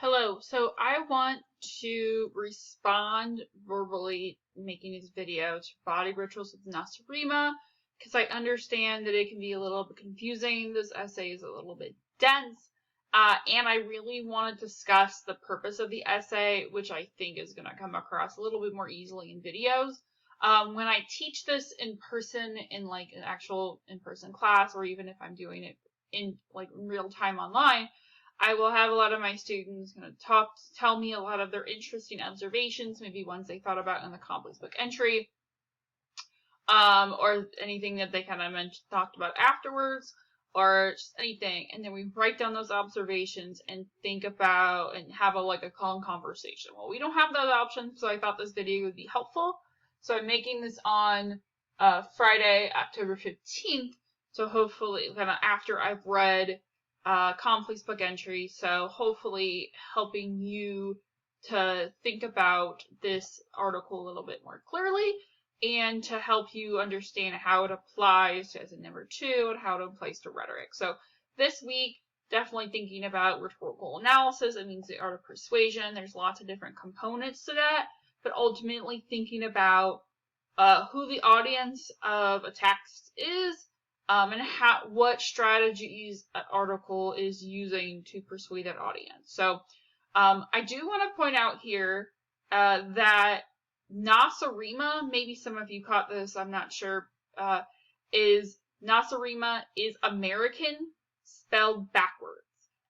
Hello, so I want to respond verbally making this video to body rituals with Nacerima because I understand that it can be a little bit confusing. This essay is a little bit dense, and I really want to discuss the purpose of the essay, which I think is going to come across a little bit more easily in videos. When I teach this in person in like an actual in-person class, or even if I'm doing it in like real time online, I will have a lot of my students kind of tell me a lot of their interesting observations, maybe ones they thought about in the complex book entry, or anything that they kind of talked about afterwards, or just anything. And then we write down those observations and think about and have a calm conversation. Well, we don't have those options, so I thought this video would be helpful. So I'm making this on Friday, October 15th. So hopefully, kind of after I've read complex book entry, so hopefully helping you to think about this article a little bit more clearly and to help you understand how it applies as a number two and how it applies to rhetoric. So this week, definitely thinking about rhetorical analysis. It means the art of persuasion. There's lots of different components to that, but ultimately thinking about who the audience of a text is, and what strategies an article is using to persuade that audience. So I do want to point out here that Nacerima, maybe some of you caught this, I'm not sure, is Nacerima is American spelled backwards.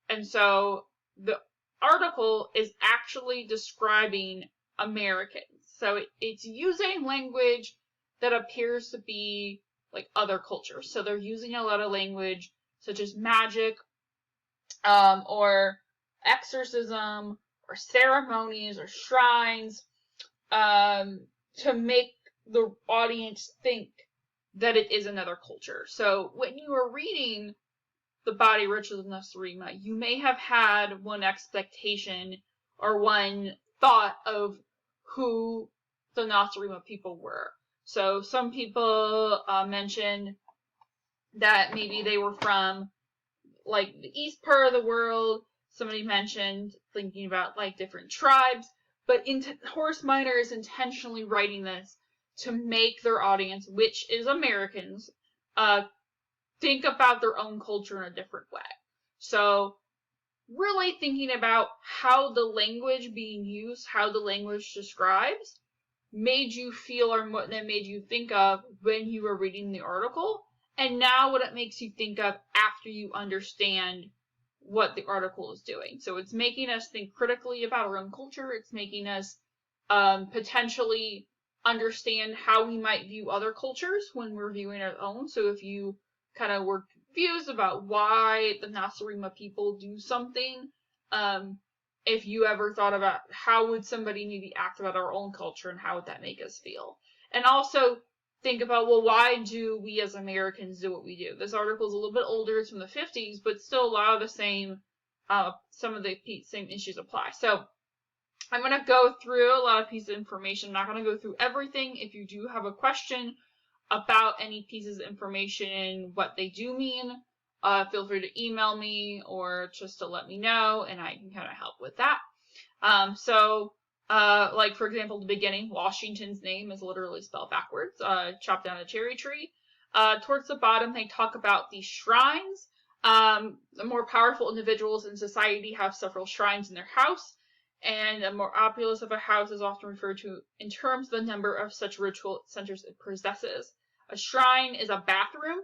And so the article is actually describing Americans. So it's using language that appears to be like other cultures. So they're using a lot of language such as magic, or exorcism, or ceremonies, or shrines, to make the audience think that it is another culture. So when you are reading the body rituals of Nacerima, you may have had one expectation or one thought of who the Nacerima people were. So some people mentioned that maybe they were from like the east part of the world. Somebody mentioned thinking about like different tribes, but Horace Minor is intentionally writing this to make their audience, which is Americans, think about their own culture in a different way. So really thinking about how the language being used, how the language describes, made you feel or what it made you think of when you were reading the article, and now what it makes you think of after you understand what the article is doing. So it's making us think critically about our own culture. It's making us potentially understand how we might view other cultures when we're viewing our own. So if you kind of were confused about why the Nacerima people do something, if you ever thought about how would somebody maybe act about our own culture and how would that make us feel. And also think about, well, why do we as Americans do what we do? This article is a little bit older, it's from the 50s, but still a lot of the same, some of the same issues apply. So I'm going to go through a lot of pieces of information. I'm not going to go through everything. If you do have a question about any pieces of information, what they do mean, feel free to email me or just to let me know, and I can kind of help with that. Like for example, the beginning, Washington's name is literally spelled backwards, chopped down a cherry tree. Towards the bottom, they talk about these shrines. The more powerful individuals in society have several shrines in their house, and the more opulence of a house is often referred to in terms of the number of such ritual centers it possesses. A shrine is a bathroom,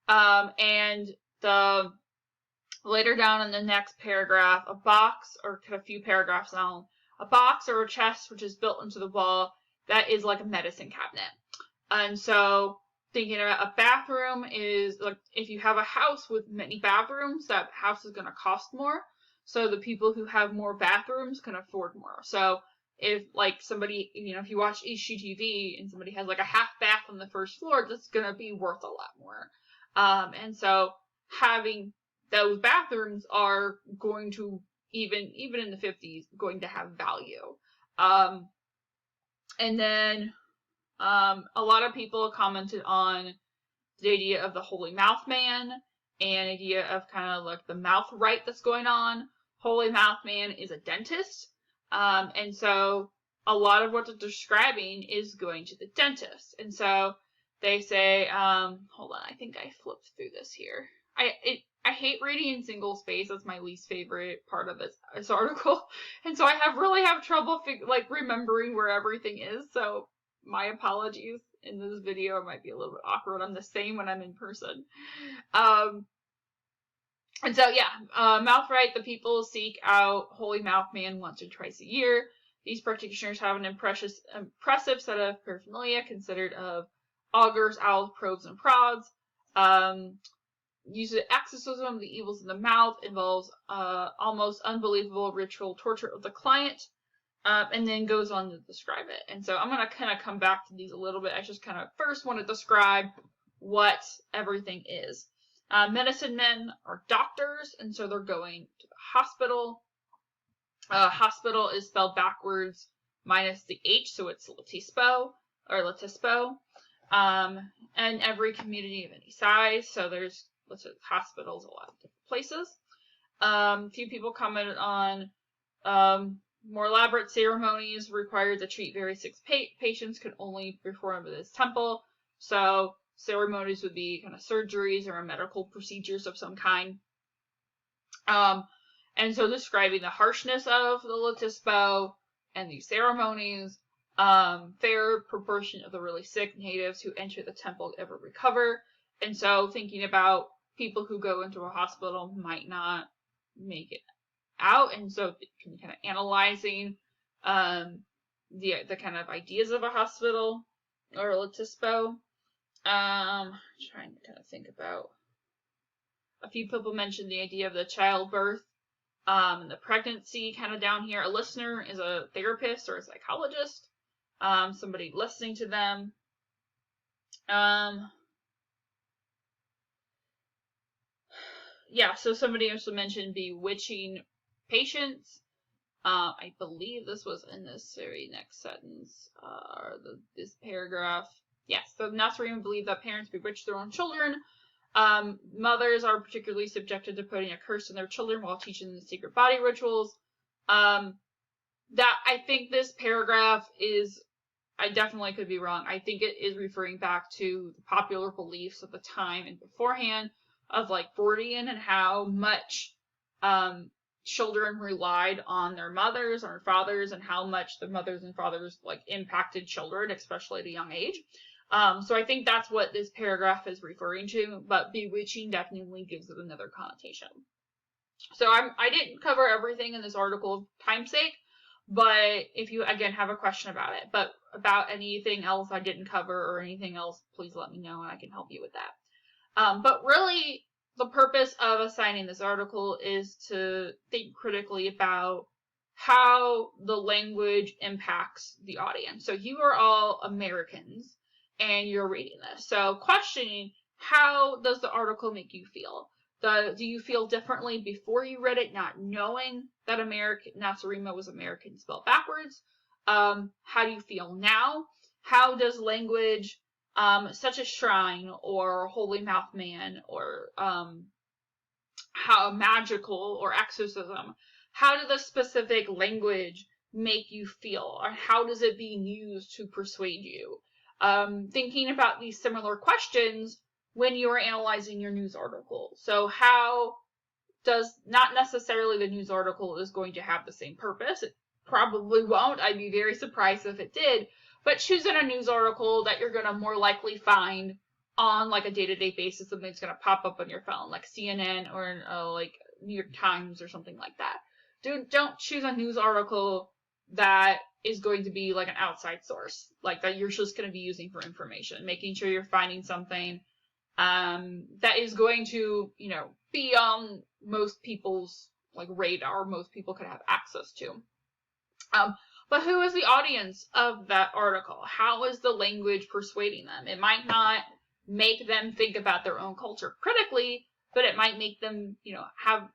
and the later down in the next paragraph, a box, or a few paragraphs down, a box or a chest which is built into the wall that is like a medicine cabinet. And so thinking about a bathroom is like if you have a house with many bathrooms, that house is going to cost more. So the people who have more bathrooms can afford more. So if like somebody, if you watch HGTV and somebody has like a half bath on the first floor, that's going to be worth a lot more. And so having those bathrooms are going to, even in the 50s, going to have value. And then a lot of people commented on the idea of the holy mouth man and idea of kind of like the mouth rite that's going on. Holy Mouth Man is a dentist. And so a lot of what they're describing is going to the dentist. And so they say, hold on, I think I flipped through this here. I hate reading in single space. That's my least favorite part of this article. And so I really have trouble remembering where everything is. So my apologies. In this video, it might be a little bit awkward. I'm the same when I'm in person. And so, Mouth Right, the people seek out Holy Mouth Man once or twice a year. These practitioners have an impressive set of paraphernalia considered of augurs, owls, probes, and prods. Use the exorcism of the evils in the mouth, involves almost unbelievable ritual torture of the client, and then goes on to describe it. And so I'm going to kind of come back to these a little bit. I just kind of first want to describe what everything is. Medicine men are doctors, and so they're going to the hospital. Hospital is spelled backwards minus the H, so it's Latispo. And every community of any size, so there's hospitals a lot of different places. Few people commented on more elaborate ceremonies required to treat very sick patients could only perform at this temple. So ceremonies would be kind of surgeries or medical procedures of some kind. And so describing the harshness of the Latispo and these ceremonies, fair proportion of the really sick natives who enter the temple ever recover. And so thinking about people who go into a hospital might not make it out, and so kind of analyzing the kind of ideas of a hospital or a Latispo. Trying to kind of think about, a few people mentioned the idea of the childbirth and the pregnancy kind of down here. A listener is a therapist or a psychologist, somebody listening to them. So somebody also mentioned bewitching patients. I believe this was in this very next sentence, this paragraph. Yes, so Nacerima believed that parents bewitch their own children. Mothers are particularly subjected to putting a curse on their children while teaching them the secret body rituals. That I think this paragraph is, I definitely could be wrong. I think it is referring back to the popular beliefs of the time and beforehand of Freudian and how much children relied on their mothers or fathers, and how much the mothers and fathers impacted children, especially at a young age. So I think that's what this paragraph is referring to, but bewitching definitely gives it another connotation. So I didn't cover everything in this article for time's sake, but if you again have a question about it, but about anything else I didn't cover or anything else, please let me know and I can help you with that. But really, the purpose of assigning this article is to think critically about how the language impacts the audience. So you are all Americans and you're reading this. So questioning, how does the article make you feel? Do you feel differently before you read it, not knowing that Nacerima was American spelled backwards? How do you feel now? How does language such as shrine or holy mouth man or how magical or exorcism, how does the specific language make you feel, or how does it being used to persuade you? Thinking about these similar questions when you are analyzing your news article. So how does, not necessarily the news article is going to have the same purpose. It probably won't. I'd be very surprised if it did. But choosing a news article that you're going to more likely find on a day-to-day basis, something that's going to pop up on your phone, like CNN or New York Times or something like that. Don't choose a news article that is going to be an outside source, that you're just going to be using for information. Making sure you're finding something that is going to, be on most people's radar, most people could have access to. But who is the audience of that article? How is the language persuading them? It might not make them think about their own culture critically, but it might make them, have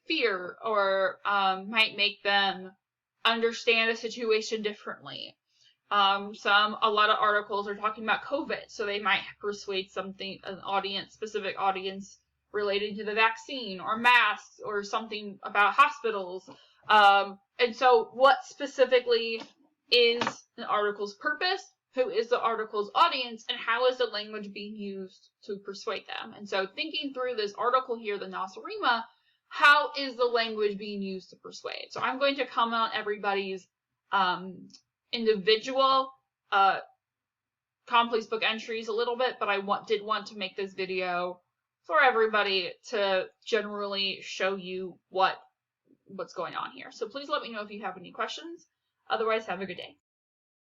fear, or might make them understand a situation differently. A lot of articles are talking about COVID, so they might persuade an specific audience relating to the vaccine or masks or something about hospitals. And so what specifically is an article's purpose? Who is the article's audience, and how is the language being used to persuade them? And so thinking through this article here, the Nacerima, how is the language being used to persuade? So I'm going to comment on everybody's individual complex book entries a little bit, but I did want to make this video for everybody to generally show you what's going on here. So please let me know if you have any questions. Otherwise, have a good day.